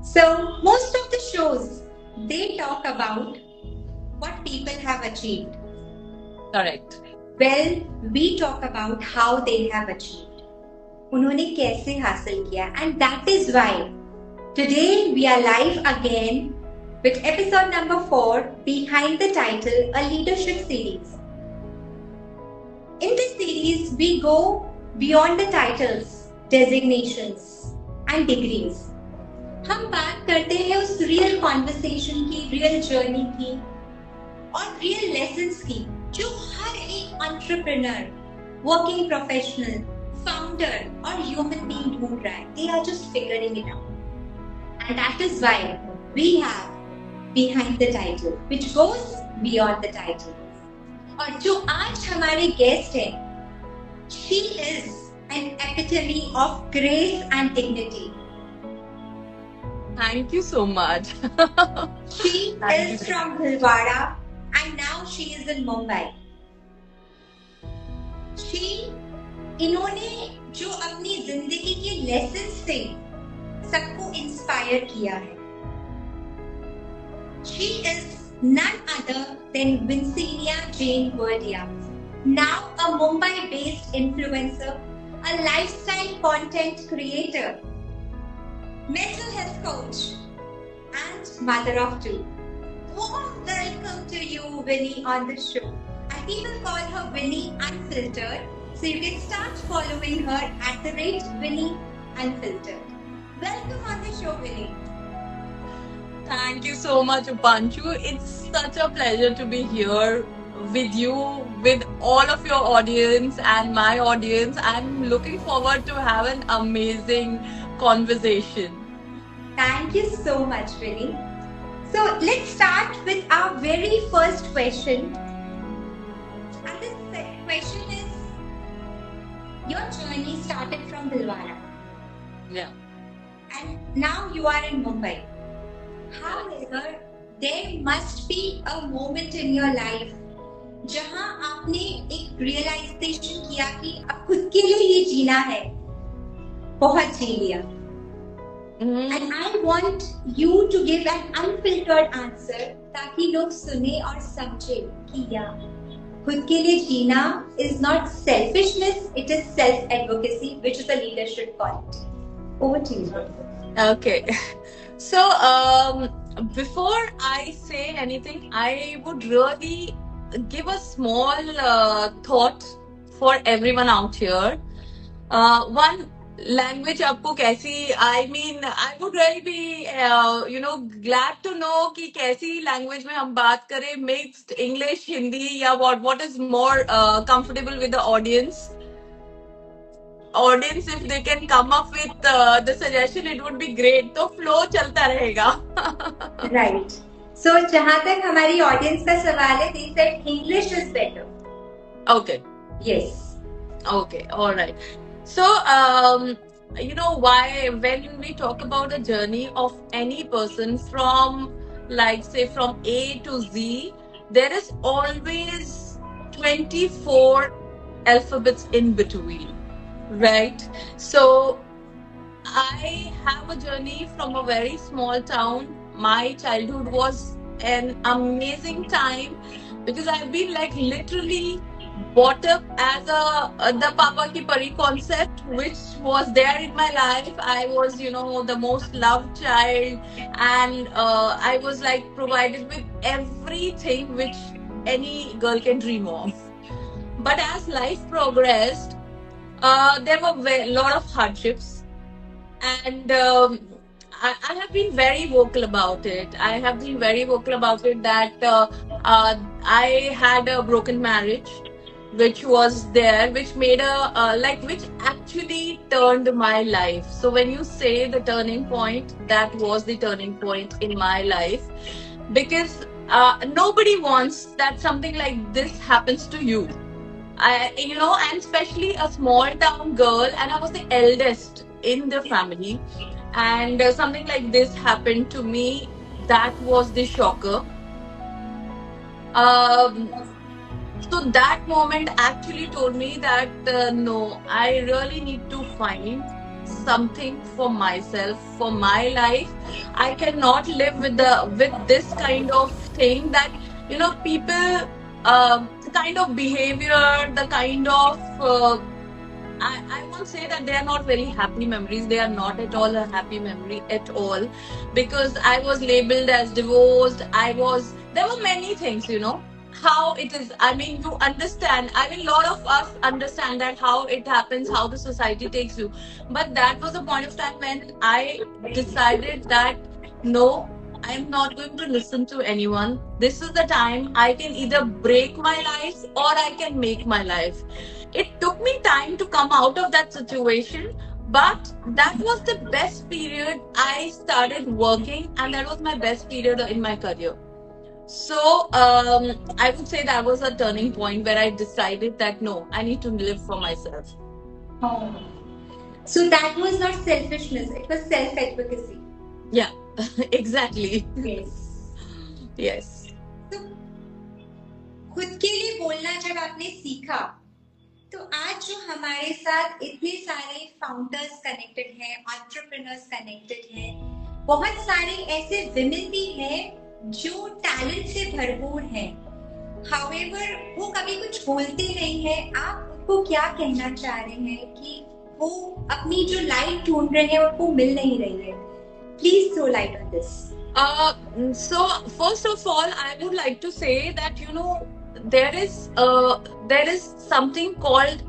So, most of the shows they talk about what people have achieved. Correct. Well, we talk about how they have achieved. उन्होंने कैसे हासिल किया, and that is why today we are live again with episode number 4 behind the title A Leadership Series. In this series, we go beyond the titles, designations and degrees. हम बात करते हैं उस real conversation की, real journey की और real lessons की जो हर एक एंटरप्रेन्योर, वर्किंग प्रोफेशनल, फाउंडर और ह्यूमन बीइंग ढूंढ रहा है. They are just figuring it out. And that is why we have behind the title, which goes beyond the title. और जो आज हमारे गेस्ट हैं, she is an epitome of grace and dignity. Thank you so much. She is from Bhilwara and now she is in Mumbai. इन्होंने जो अपनी जिंदगी के लेसन से सबको इंस्पायर किया है. She is none other than Vincinia Jane Verdia, now a Mumbai-based influencer, a lifestyle content creator, mental health coach, and mother of 2. Warm welcome to you, Winnie, on the show. And we will call her Winnie Unfiltered. So you can start following her at the rate Winnie Unfiltered. Welcome on the show, Winnie. Thank you so much, Upanshu. It's such a pleasure to be here with you, with all of your audience and my audience. I'm looking forward to have an amazing conversation. Thank you so much, Winnie. So let's start with our very first question. And this question is, your journey started from Bhilwara. Yeah. And now you are in Mumbai. However, there must be a moment in your life जहां आपने एक realisation किया कि अब खुद के लिए ये जीना है, बहुत जी लिया. And I want you to give an unfiltered answer ताकि लोग सुने और समझे कि या खुद के लिए जीना is not selfishness, it is self-advocacy, which is a leadership quality. Over to you. Okay. So, before I say anything, I would really give a small thought for everyone out here. One, language आपको कैसी, I mean, I would really be, glad to know कि कैसी language में हम बात करें, mixed English, Hindi, या what is more comfortable with the audience. If they can come up with the suggestion, it would be great. तो flow चलता रहेगा. Right. So जहाँ तक हमारी audience का सवाल है, they said English is better. Okay. Yes. Okay. All right. So, you know why when we talk about the journey of any person from, like, say, from A to Z, there is always 24 alphabets in between, right? So, I have a journey from a very small town. My childhood was an amazing time because I've been like literally brought up as the Papa Ki Pari concept, which was there in my life. I was, the most loved child, and I was like provided with everything which any girl can dream of. But as life progressed, there were a lot of hardships, and I have been very vocal about it. I have been very vocal about it that I had a broken marriage, which was there, which made which actually turned my life. So when you say the turning point, that was the turning point in my life, because nobody wants that something like this happens to you. And especially a small town girl, and I was the eldest in the family, and something like this happened to me. That was the shocker. So that moment actually told me that no, I really need to find something for myself, for my life. I cannot live with this kind of thing that people, the kind of behavior, the kind of I won't say that they are not very happy memories. They are not at all a happy memory at all, because I was labeled as divorced. There were many things, how it is. I mean, you understand. I mean, a lot of us understand that how it happens, how the society takes you. But that was a point of time when I decided that no, I'm not going to listen to anyone. This is the time I can either break my life or I can make my life. It took me time to come out of that situation, but that was the best period I started working, and that was my best period in my career. So I would say that was a turning point where I decided that no, I need to live for myself. Oh. So that was not selfishness, it was self advocacy. Yeah, exactly. Yes. Yes. तो खुद के लिए बोलना जब आपने सीखा, तो आज जो हमारे साथ इतने सारे फाउंडर्स कनेक्टेड हैं, एंटरप्रेन्योर्स कनेक्टेड हैं, बहुत सारे ऐसे विमेन भी हैं जो टैलेंट से भरपूर हैं। हाउएवर वो कभी कुछ बोलते नहीं है, आप उनको क्या कहना चाह रहे हैं कि वो अपनी जो लाइट ढूंढ रहे हैं उनको मिल नहीं रही है? Please throw light on this. So first of all, I would like to say that there is something called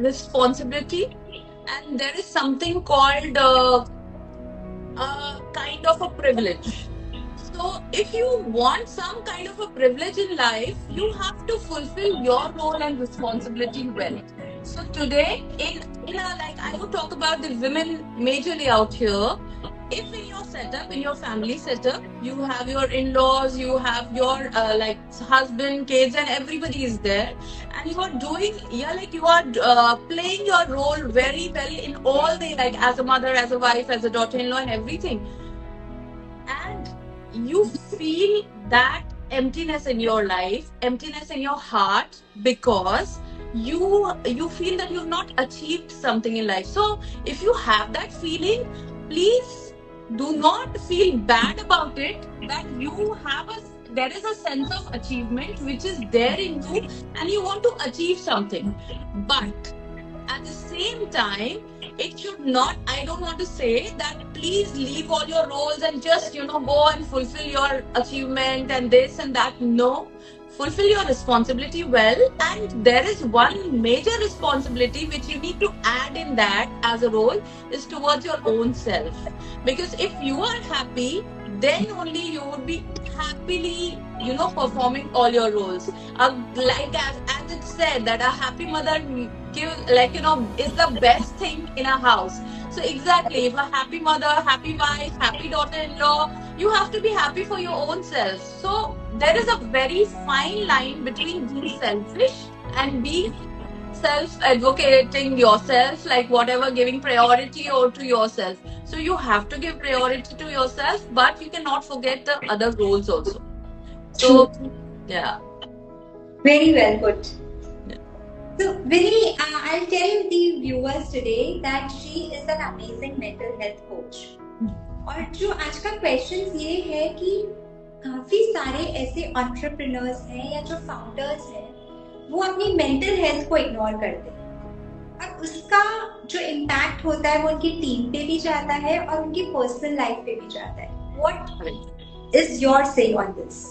responsibility, and there is something called kind of a privilege. So if you want some kind of a privilege in life, you have to fulfill your role and responsibility well. So today, in a, like I would talk about the women majorly out here. If in your setup, in your family setup, you have your in-laws, you have your like husband, kids, and everybody is there, and you are doing, yeah, like you are playing your role very well in all the, like, as a mother, as a wife, as a daughter-in-law, and everything, and you feel that emptiness in your life, emptiness in your heart, because you feel that you've not achieved something in life. So if you have that feeling, please do not feel bad about it, that you have a there is a sense of achievement which is there in you, and you want to achieve something. But at the same time, it should not, I don't want to say that please leave all your roles and just go and fulfill your achievement and this and that. No, fulfill your responsibility well, and there is one major responsibility which you need to add in that as a role, is towards your own self. Because if you are happy, then only you would be happily performing all your roles. Like as it said that a happy mother is the best thing in a house. So exactly, if a happy mother, happy wife, happy daughter-in-law, you have to be happy for your own self. So there is a very fine line between being selfish and being self-advocating yourself, like whatever, giving priority or to yourself. So you have to give priority to yourself, but you cannot forget the other roles also. So yeah. Very well put. Yeah. So, Vinny, I'll tell the viewers today that she is an amazing mental health coach. और जो आज का question ये है कि काफी सारे ऐसे एंटरप्रेन्योर्स हैं या जो फाउंडर्स हैं, वो अपनी मेंटल हेल्थ को इग्नोर करते हैं, और उसका जो इम्पैक्ट होता है वो उनकी टीम पे भी जाता है और उनकी पर्सनल लाइफ पे भी जाता है. What is your say on this?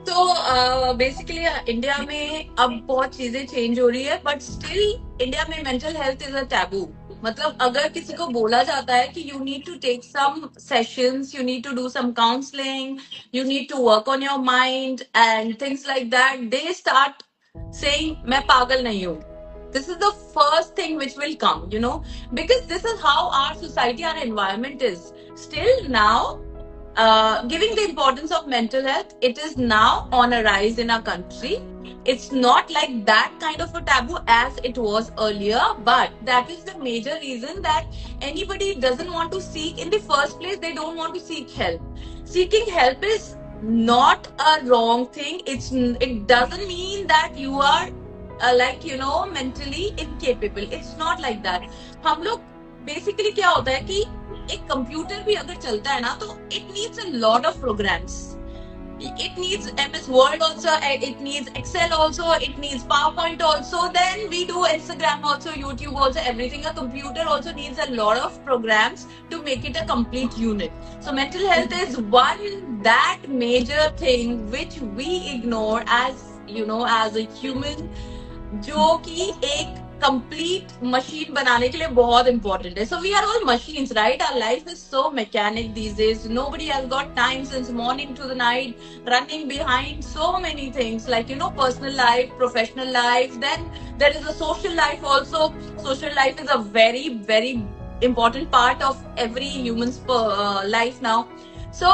तो बेसिकली इंडिया में अब बहुत चीजें चेंज हो रही है, बट स्टिल इंडिया में mental health is a taboo. मतलब अगर किसी को बोला जाता है कि you need to take some sessions, you need to do some counselling, you need to work on your mind and things like that, they start saying मैं पागल नहीं हूँ. This is the first thing which will come, because this is how our society, our environment is. Still now, giving the importance of mental health, it is now on a rise in our country. It's not like that kind of a taboo as it was earlier, but that is the major reason that anybody doesn't want to seek. In the first place, they don't want to seek help. Seeking help is not a wrong thing. It doesn't mean that you are mentally incapable. It's not like that. हम लोग basically क्या होता है कि एक computer भी अगर चलता है ना, तो it needs a lot of programs. It needs MS Word also, it needs Excel also, it needs PowerPoint also, then we do Instagram also, YouTube also, everything. A computer also needs a lot of programs to make it a complete unit. So mental health is one that major thing which we ignore as, you know, as a human, जो कि एक complete machine बनाने के लिए बहुत important है. So we are all machines, right? Our life is so mechanic these days. Nobody has got time since morning to the night, running behind so many things, like, you know, personal life, professional life, then there is a social life also. Social life is a very, very important part of every human's life now. So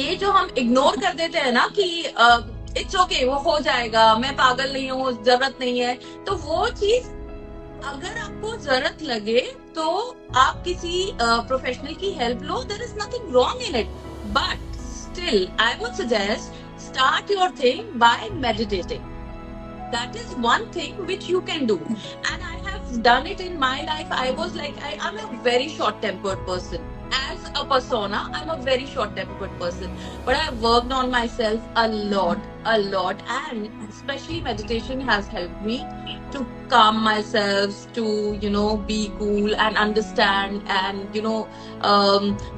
ये जो हम ignore कर देते हैं ना कि it's okay, वो हो जाएगा, मैं पागल नहीं हूँ, जरूरत नहीं है, तो वो चीज अगर आपको जरूरत लगे तो आप किसी प्रोफेशनल की हेल्प लो. There is nothing wrong in it, but still I would suggest start your thing by meditating. That is one thing which you can do, and I have done it in my life. I was like, I'm a very short tempered person. As a persona, I'm a very short tempered person, but I've worked on myself a lot, and especially meditation has helped me to calm myself, to, you know, be cool and understand, and, you know,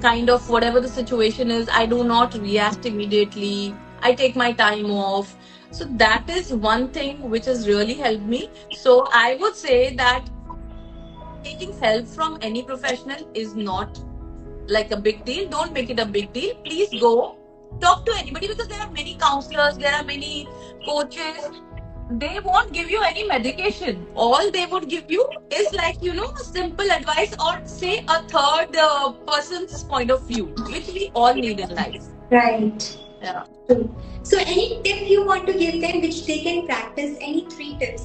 kind of whatever the situation is, I do not react immediately. I take my time off. So that is one thing which has really helped me. So I would say that taking help from any professional is not like a big deal. Don't make it a big deal. Please go talk to anybody, because there are many counselors, there are many coaches. They won't give you any medication. All they would give you is, like, you know, simple advice, or say a third person's point of view, which we all need in life. Right. Yeah. True. So, any tip you want to give them which they can practice? Any 3 tips?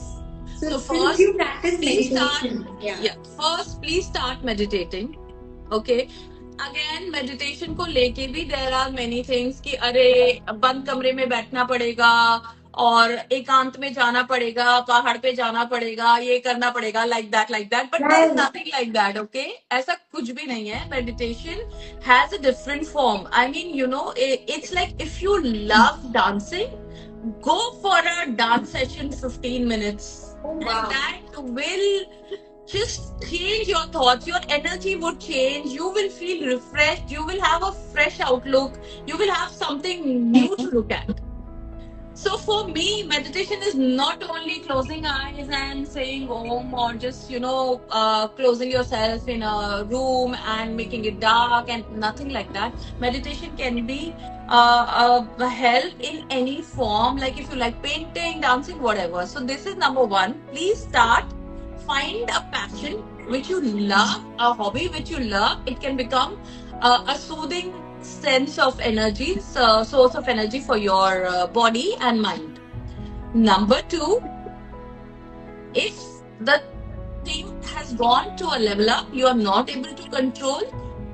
So since first, you practice please meditation. start. First, please start meditating. Okay. Again meditation को लेके भी there are many things कि अरे बंद कमरे में बैठना पड़ेगा, और एकांत में जाना पड़ेगा, पहाड़ पे जाना पड़ेगा, ये करना पड़ेगा, like that, but there is nothing like that. Okay, ऐसा कुछ भी नहीं है. Meditation has a different form. I mean, you know, it's like if you love dancing, go for a dance session 15 minutes. Oh, wow. And that will just change your thoughts. Your energy would change. You will feel refreshed. You will have a fresh outlook. You will have something new to look at. So for me, meditation is not only closing eyes and saying Om, or just, you know, closing yourself in a room and making it dark, and nothing like that. Meditation can be a help in any form, like if you like painting, dancing, whatever. So this is number one. Please start. Find a passion which you love, a hobby which you love. It can become a soothing sense of energy, source of energy for your body and mind. Number two, if the thing has gone to a level up, you are not able to control,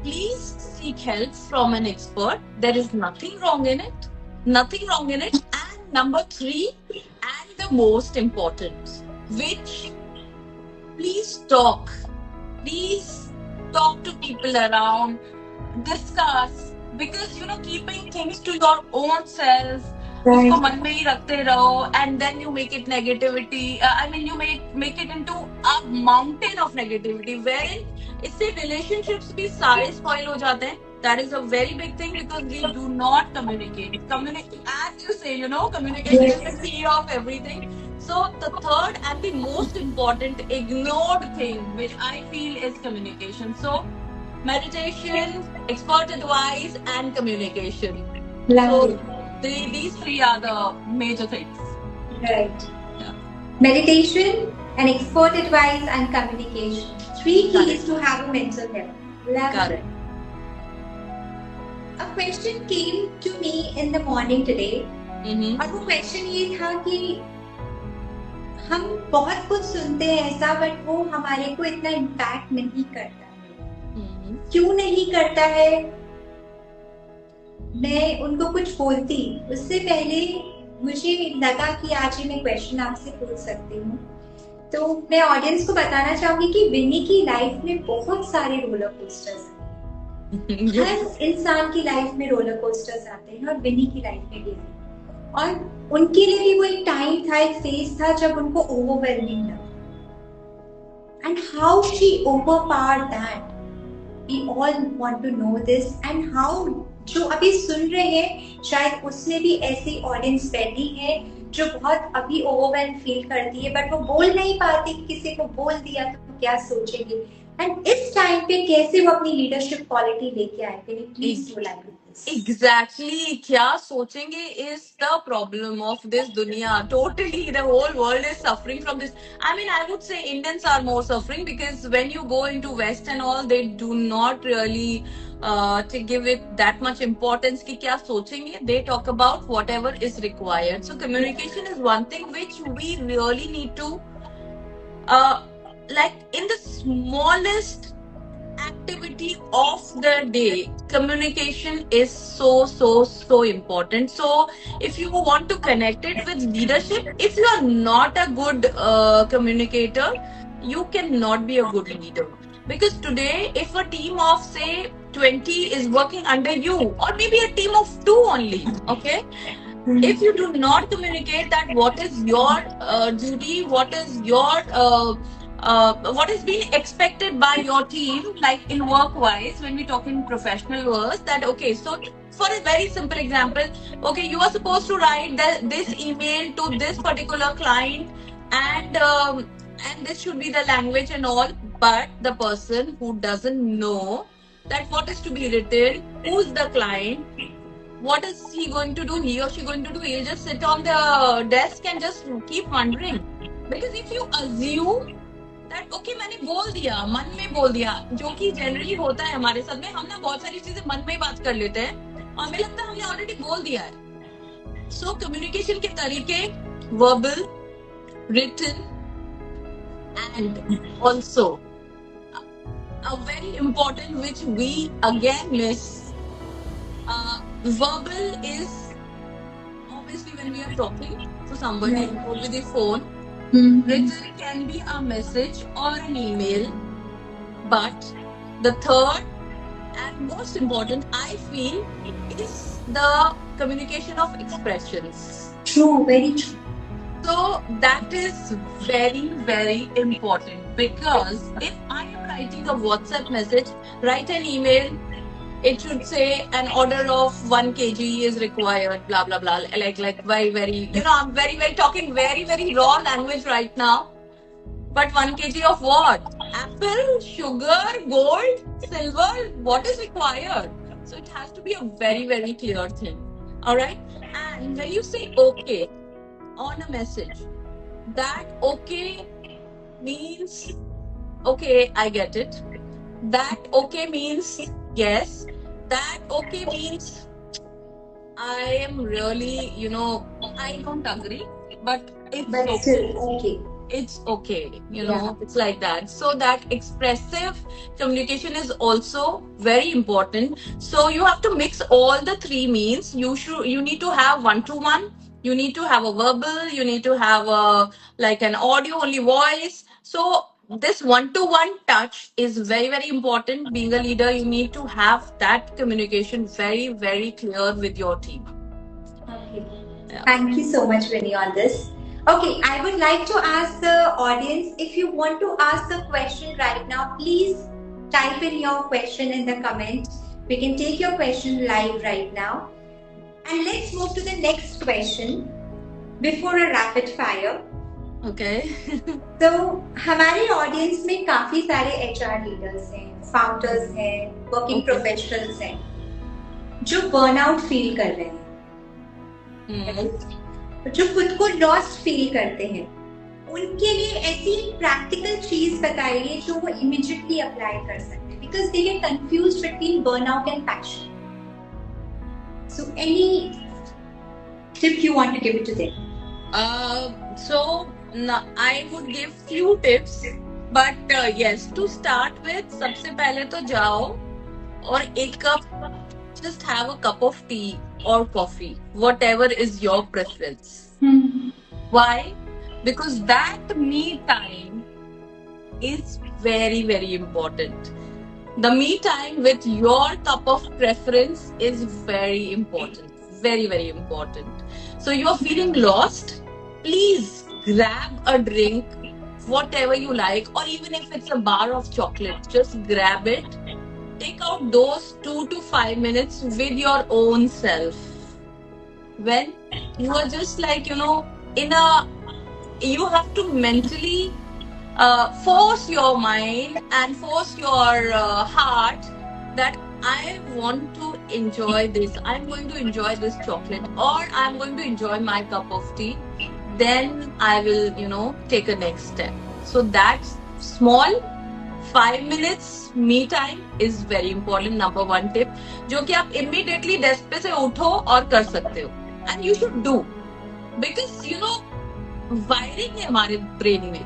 please seek help from an expert. There is nothing wrong in it. Nothing wrong in it. And number three, and the most important, which please talk. Please talk to people around, discuss, because, you know, keeping things to your own self, उसको मन में ही रखते रहो, and then you make it negativity. I mean, you make it into a mountain of negativity, wherein इससे relationships भी सारे spoil हो जाते हैं. That is a very big thing, because we do not communicate. As you say, you know, communication is the key of everything. So the third and the most important ignored thing which I feel is communication. So meditation, expert advice, and communication. Lovely. So these three are the major things. Right. Yeah. Meditation and expert advice and communication. 3 keys to have a mental health. Lovely. Correct. A question came to me in the morning today. और वो question ये था कि हम बहुत कुछ सुनते हैं ऐसा, बट वो हमारे को इतना इम्पैक्ट नहीं करता है. क्यों नहीं करता है? मैं उनको कुछ बोलती उससे पहले मुझे लगा कि आज ही मैं क्वेश्चन आपसे पूछ सकती हूँ तो मैं ऑडियंस को बताना चाहूंगी कि विनी की लाइफ में बहुत सारे रोलर कोस्टर्स हैं। हर इंसान की लाइफ में रोलर कोस्टर्स आते हैं और विनी की लाइफ में भी हैं। और उनके लिए भी वो एक टाइम था, एक फेज था जब उनको ओवरवेलमिंग लगा। And how she overpowered that, we all want to know this. And how जो अभी सुन रहे हैं शायद उसमें भी ऐसी ऑडियंस बैठी है जो बहुत अभी ओवरवेल्म फील करती है, बट वो बोल नहीं पाती कि किसी को बोल दिया तो क्या सोचेंगे। एंड इस टाइम पे कैसे वो अपनी लीडरशिप क्वालिटी लेके आए, can you please do like this? Exactly, क्या सोचेंगे is the problem of this दुनिया. Totally, the whole world is suffering from this. I mean, I would say Indians are more suffering because when you go into West and all, they do not really to give it that much importance कि क्या सोचेंगे. They talk about whatever is required. So communication is one thing which we really need to like in the smallest activity of the day, communication is so important. So if you want to connect it with leadership, if you are not a good communicator, you cannot be a good leader. Because today, if a team of say 20 is working under you, or maybe a team of 2 only, okay, if you do not communicate that what is your duty, what is your what is being expected by your team, like in work wise, when we talk in professional words, that okay, so for a very simple example, okay, you are supposed to write this email to this particular client, and this should be the language and all, but the person who doesn't know that what is to be written, who's the client, what is he going to do, he or she going to do, he'll just sit on the desk and just keep wondering. Because if you assume that okay, मैंने बोल दिया, मन में बोल दिया, जो कि generally होता है हमारे साथ में, हम ना बहुत सारी चीजें मन में ही बात कर लेते हैं और हमें लगता है हमने ऑलरेडी बोल दिया है. सो कम्युनिकेशन के तरीके, verbal, written, and also a very important which we again miss, verbal is obviously when we are talking to somebody over the phone. Written can be a message or an email, but the third and most important, I feel, is the communication of expressions. True, very true. So that is very important, because if I am writing a WhatsApp message, write an email, it should say an order of 1 kg is required, blah blah blah, like very, I'm very talking very raw language right now. But 1 kg of what? Apple, sugar, gold, silver, what is required? So it has to be a very clear thing. All right. And when you say okay on a message, that okay means okay, I get it. That okay means yes. That okay means I am really, I don't agree, but it's But okay. still, okay. It's okay, Yeah. it's like that. So that expressive communication is also very important. So you have to mix all the three means. You need to have 1-to-1, you need to have a verbal, you need to have a like an audio only voice. So this 1-to-1 touch is very important. Being a leader, you need to have that communication very clear with your team. Okay. Yeah. Thank you so much, Vinny, on this. Okay, I would like to ask the audience, if you want to ask a question right now, please type in your question in the comment. We can take your question live right now. And let's move to the next question before a rapid fire. Okay. तो हमारे audience में काफी सारे HR leaders हैं, founders हैं, working professionals हैं जो burnout feel कर रहे हैं, जो खुद को लॉस्ट फील करते हैं. उनके लिए ऐसी प्रैक्टिकल चीज बताइए जो वो इमीडिएटली अप्लाई कर सकते हैं, because they get confused between burnout and passion. So any tip you want to give it to them? So I would give few tips, but yes, to start with, सबसे पहले तो जाओ और एक cup, just have a cup of tea or coffee, whatever is your preference. Why? because that me time is very, very important. The me time with your cup of preference is very important. Very, very important. So you're feeling lost? Please grab a drink, whatever you like, or even if it's a bar of chocolate, just grab it. Take out those 2 to 5 minutes with your own self. When you are just like, in a, you have to mentally force your mind and force your heart that I want to enjoy this. I'm going to enjoy this chocolate, or I'm going to enjoy my cup of tea. Then I will, take a next step. So that's small 5 minutes me time is very important. Number one tip, जो कि आप immediately desk पे से उठो और कर सकते हो. And you should do because wiring है हमारे ब्रेन में.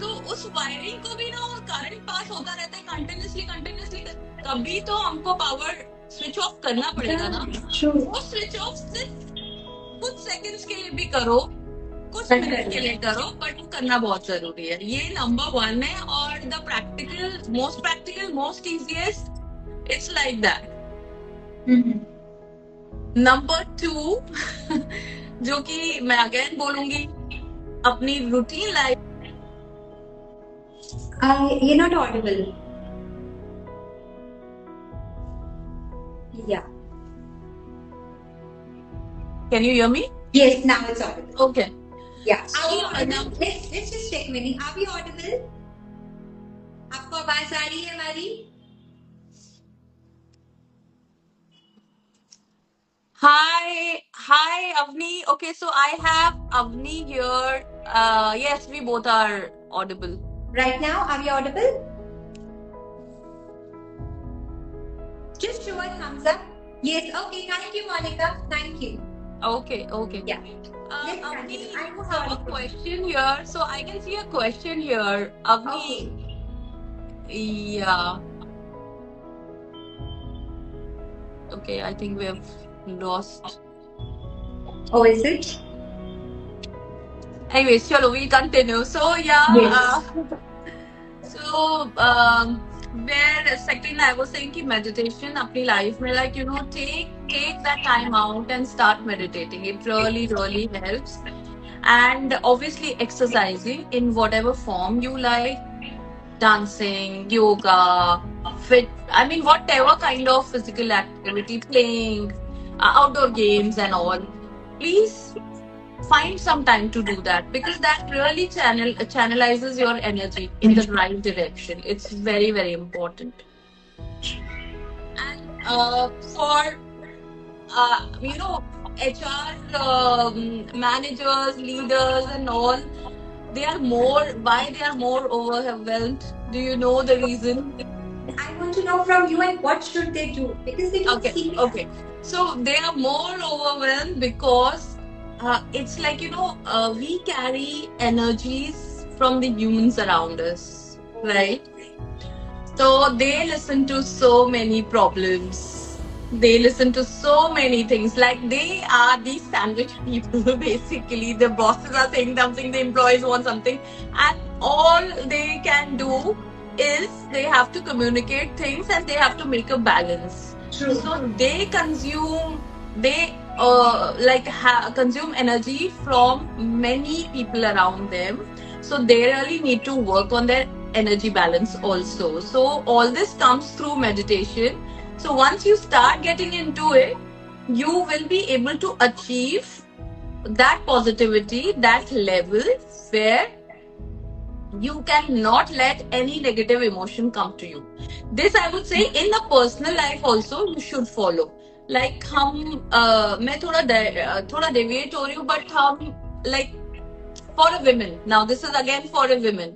तो उस वायरिंग को भी ना करंट पास होता रहता है कंटिन्यूसली कंटिन्यूसली. कभी तो हमको पावर स्विच ऑफ करना पड़ेगा ना. True. वो स्विच ऑफ सिर्फ कुछ सेकंड्स के लिए भी करो, कुछ मिनट के लिए करो, बट वो करना बहुत जरूरी है. ये नंबर वन है. और the practical most easiest, it's like that. Number two जो कि मैं अगेन बोलूंगी, अपनी routine life. You're not audible. Yeah. Can you hear me? Yes, now it's audible. Okay. Yeah. So, Are we audible? Let's just check, Winnie. Are we audible? आपको आवाज आ रही है हमारी? Hi, Avni. Okay, so I have Avni here. Yes, we both are audible. Right now, are we audible? Just show a thumbs up. Yes, okay. Thank you, Monica. Thank you. Okay. Yeah. Avni, I have a question here. So I can see a question here. Avni. Okay. Yeah. Okay, I think we have lost. Oh, is it? Anyways, chalo, we continue. So yeah. Yes. So where second I was saying कि meditation अपनी life में, like take that time out and start meditating. It really helps. And obviously exercising in whatever form you like, dancing, yoga, whatever kind of physical activity, playing, outdoor games and all. Please find some time to do that, because that really channelizes your energy in the right direction. It's very important. And for HR managers, leaders and all, they are more overwhelmed. Do you know the reason? I want to know from you, and what should they do? Because they don't see. Okay. So they are more overwhelmed because it's like, we carry energies from the humans around us, right? So they listen to so many problems. They listen to so many things. Like they are these sandwich people, basically. The bosses are saying something, the employees want something, and all they can do is they have to communicate things and they have to make a balance. True. So they consume consume energy from many people around them. So they really need to work on their energy balance also. So all this comes through meditation. So once you start getting into it, you will be able to achieve that positivity, that level where you cannot let any negative emotion come to you. This I would say in the personal life also you should follow. Like मैं थोड़ा deviate हो रही हूँ, but like for a woman. Now this is again for a woman.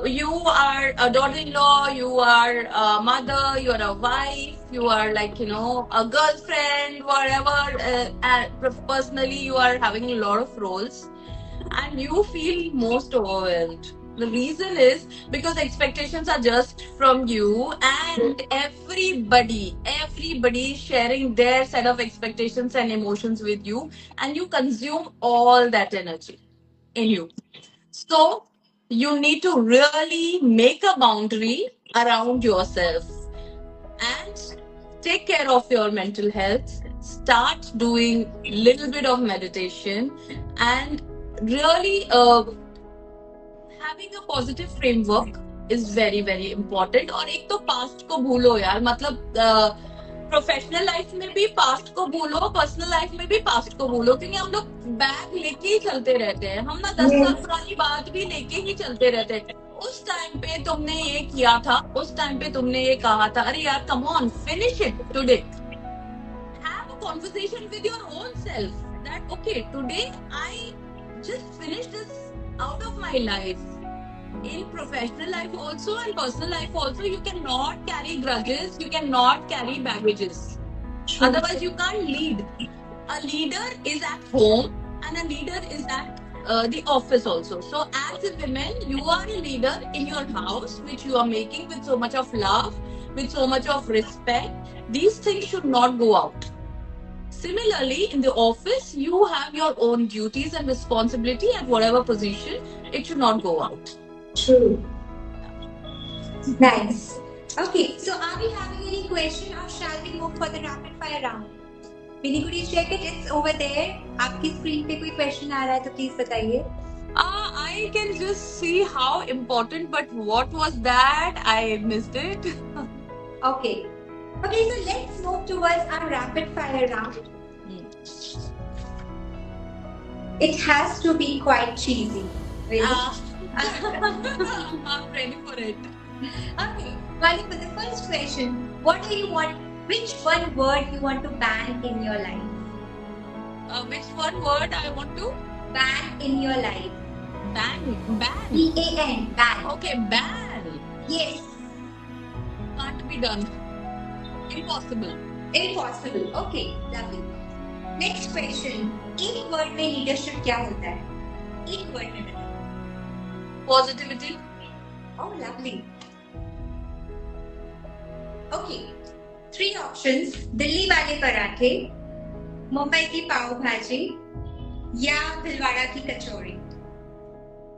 You are a daughter-in-law, you are a mother, you are a wife, you are like a girlfriend, whatever. Personally, you are having a lot of roles, and you feel most overwhelmed. The reason is because expectations are just from you, and everybody is sharing their set of expectations and emotions with you, and you consume all that energy. in you. So you need to really make a boundary around yourself and take care of your mental health. Start doing little bit of meditation and really having a positive framework is very very important. और एक तो past को भूलो यार, मतलब professional life में भी past को भूलो, पर्सनल लाइफ में भी पास्ट को भूलो, क्योंकि हम लोग बैग लेके ही चलते रहते हैं। हम ना 10 साल Yes. पुरानी बात भी लेके ही चलते रहते हैं। उस टाइम पे तुमने ये किया था, उस टाइम पे तुमने ये कहा था, अरे यार come on finish it today. Have a conversation with your own self that okay, today I just finished this out of my life. In professional life also and personal life also, you cannot carry grudges, you cannot carry baggages. True. Otherwise, you can't lead. A leader is at home and a leader is at the office also. So, as a woman, you are a leader in your house, which you are making with so much of love, with so much of respect. These things should not go out. Similarly, in the office, you have your own duties and responsibility at whatever position, it should not go out. True. Nice. Okay, so are we having any question or shall we move for the rapid fire round? Vinny, could you check it? It's over there. आपकी screen पे कोई question आ रहा है तो please बताइए. I can just see how important, but what was that? I missed it. Okay. Okay, so let's move towards our rapid fire round. It has to be quite cheesy. Really? I'm ready for it. Okay, Vali, for the first question, what do you want? Which one word you want to ban in your life? Which one word I want to Ban in your life. ban? Ban. B-A-N. Ban. Okay, ban. Yes. Can't be done. Impossible. Impossible. Okay, lovely. Next question. एक word में leadership क्या होता है? एक word में बताओ. Positivity. Oh, lovely. Okay. 3 options. Delhi वाले पराठे, मुंबई की पाव भाजी या भिलवाड़ा की कचौड़ी.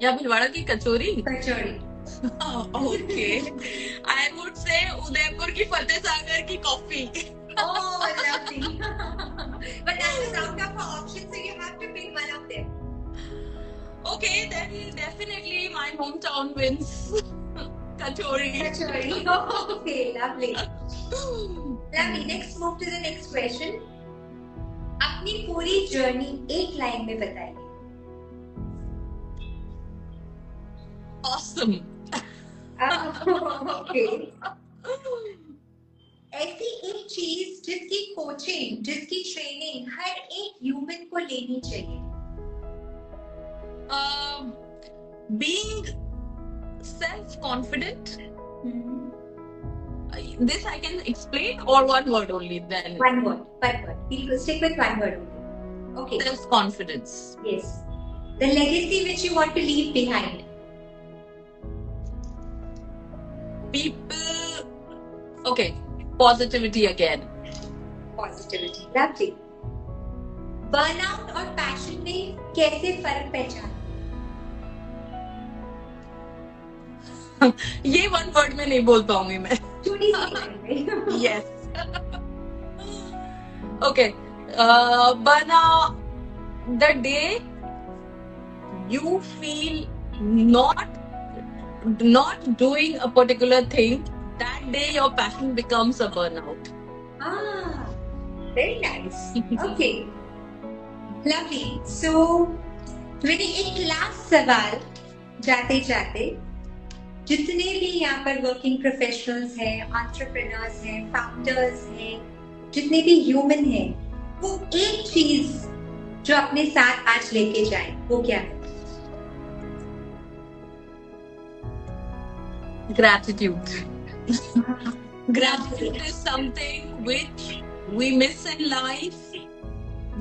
या भिलवाड़ा की कचौरी. कचौड़ी. Okay. I would say Udaipur की फतेह सागर की coffee. Oh, lovely. But that is out of our option, so you have to pick one of them. Okay, then definitely my hometown wins. Kachori. Kachori. Okay, lovely. Lovely. Next, move to the next question. अपनी पूरी journey एक line में बताइए. Awesome. Okay. ऐसी एक चीज जिसकी coaching, जिसकी ट्रेनिंग हर एक ह्यूमन को लेनी चाहिए. Being self-confident. This I can explain, or one word only then? One word. One word. We'll stick with one word only. Okay. Self-confidence. Yes. The legacy which you want to leave behind. People. Okay. Positivity again. Positivity. Lovely. Burnout और passion में कैसे फर्क पहचान? ये one word में नहीं बोल पाऊंगी मैं. छोटी सी लाइन में. Yes. Okay. Burnout. The day you feel not doing a particular thing, that day your passion becomes a burnout. Ah, very nice. Okay. Lovely. So, मेरी एक लास्ट सवाल जाते जाते, जितने भी यहाँ पर वर्किंग प्रोफेशनल्स हैं, एंटरप्रेन्योर्स हैं, फाउंडर्स हैं, जितने भी ह्यूमन हैं, वो एक चीज जो अपने साथ आज लेके जाएं, वो क्या है? Gratitude. Gratitude is something which we miss in life.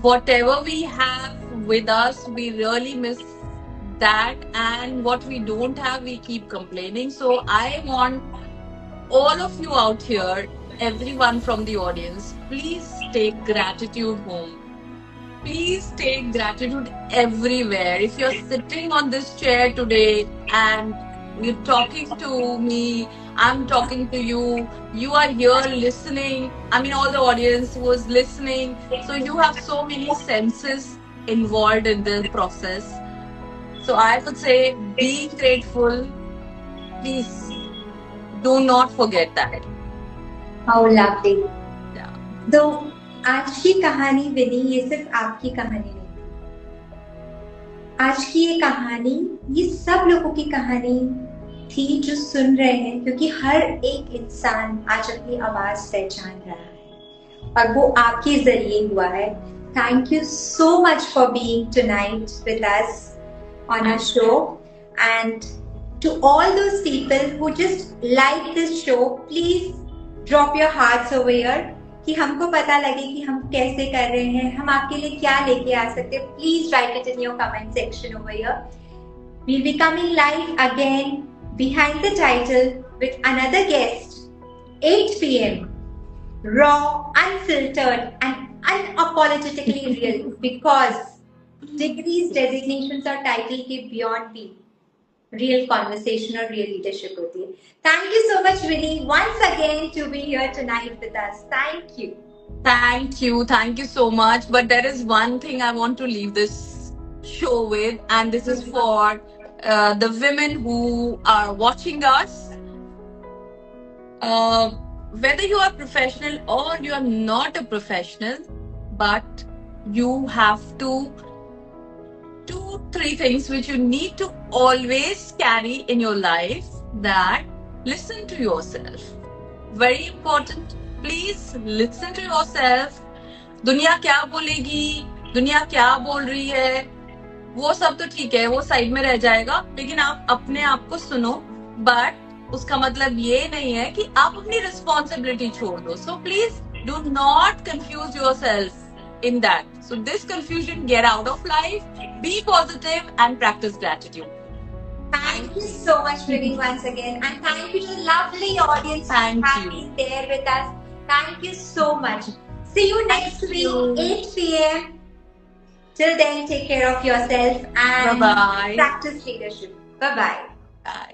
Whatever we have with us, we really miss that, and what we don't have, we keep complaining. So I want all of you out here, everyone from the audience, please take gratitude home. please take gratitude everywhere. If you're sitting on this chair today and you're talking to me, I'm talking to you, you are here listening. I mean, all the audience was listening. So you have so many senses involved in the process. So I would say be grateful. Please do not forget that. How lovely. Yeah. तो आज की कहानी विनी ये सिर्फ आपकी कहानी नहीं, आज की ये कहानी ये सब लोगों की कहानी थी जो सुन रहे हैं, क्योंकि हर एक इंसान आज अपनी आवाज पहचान रहा है और वो आपके जरिए हुआ है. Thank you so much for being tonight with us on our show, and to all those people who just like this show, please drop your hearts over here कि हमको पता लगे कि हम कैसे कर रहे हैं, हम आपके लिए क्या लेके आ सकते हैं. Please write it in your comment section over here. We'll be coming live again behind the title with another guest, 8 p.m. raw, unfiltered and unapologetically real, because degrees, designations और टाइटल के बियॉन्ड भी real conversation और real leadership होती है. Thank you so much विनी once again to be here tonight with us. Thank you. Thank you so much. But there is one thing I want to leave this show with, and this is for the women who are watching us. Whether you are professional or you are not a professional, but you have to 2-3 things which you need to always carry in your life. That listen to yourself. Very important. Please listen to yourself. दुनिया क्या बोलेगी, दुनिया क्या बोल रही है, वो सब तो ठीक है, वो साइड में रह जाएगा, लेकिन आप अपने आप को सुनो. बट उसका मतलब ये नहीं है कि आप अपनी रिस्पॉन्सिबिलिटी छोड़ दो. So please do not confuse yourself in that. So this confusion, get out of life, be positive and practice gratitude. Thank you so much, Vinny, once again, and thank you to the lovely audience who have been there with us. Thank you so much. See you next week, 8 p.m. Till then, take care of yourself and Bye-bye. practice leadership. Bye-bye. Bye.